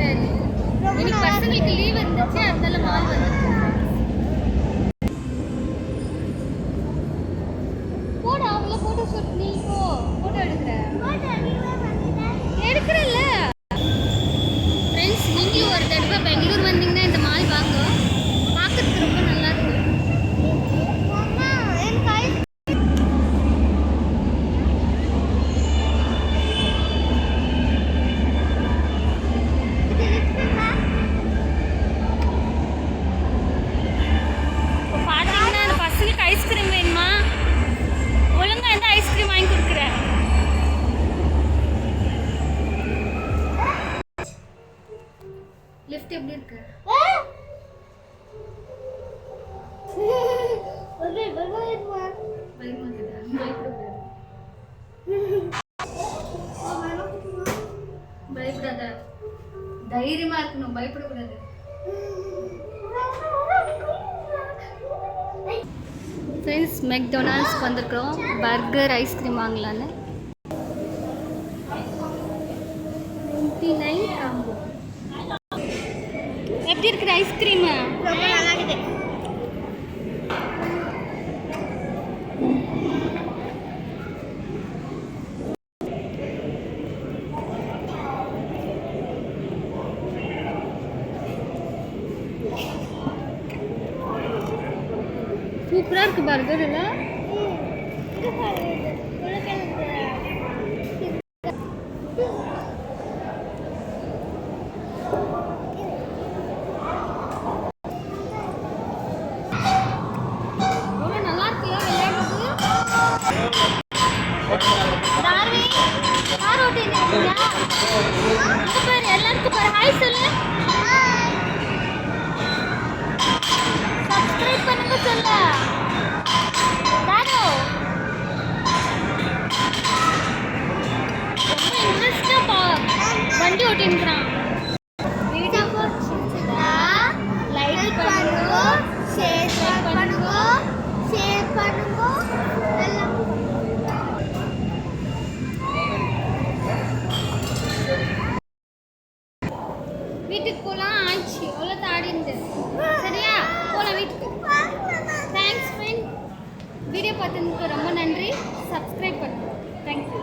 சரி இன்னைக்கு பசங்களுக்கு லீவ் இருந்துச்சு அதனால மால் வந்துட்டோம். போடா அவங்கள போட்டோ ஷூட் நீ போ போட்டோ எடுக்கிறல்ல. ஃப்ரெண்ட்ஸ் நீங்களும் ஒரு தடவை பெங்களூர் வந்தீங்கன்னா இந்த மால் வாங்க, பார்க்கறதுக்கு ரொம்ப நல்லா இருக்கும். ஐஸ்கிரீம் வேணுமா? ஒழுங்கா எந்த ஐஸ்கிரீம் வாங்கி கொடுக்குறேன். லிஃப்ட் எப்படி இருக்கு? பயப்படாத, தைரியமா இருக்கணும், பயப்படக்கூடாது. ஃப்ரெண்ட்ஸ் மெக்டொனால்ட்ஸ்க்கு வந்திருக்கிறோம், பர்கர் ஐஸ்கிரீம் வாங்கலான்னு. 29 காம்போ. எப்படி இருக்குது ஐஸ்கிரீமு? ரொம்ப நல்லா இருக்குது. சூப்பராக இருக்குது பர்கர் இல்லை? எவ்வளோ நல்லா இருக்குல்ல விளையாடுறது. கார் ஓட்டிங்க பாரு, எல்லாருக்கும் பாரு, ஹாய் சொல்லு. சப்ஸ்கிரைப் பண்ணுங்க சொல்லு. ரொம்ப இன்ட்ரெஸ்டா வண்டி ஓட்டின்னுக்குறான். லைக் பண்ணுங்க, ஷேர் பண்ணுங்க, வீட்டுக்கு போகலாம். ஆச்சு எவ்வளோ தாடிந்து. சரியா போகலாம் வீட்டுக்கு. தேங்க்ஸ் ஃப்ரெண்ட், வீடியோ பார்த்ததுக்கு ரொம்ப நன்றி. சப்ஸ்கிரைப் பண்ணுங்க. தேங்க்யூ.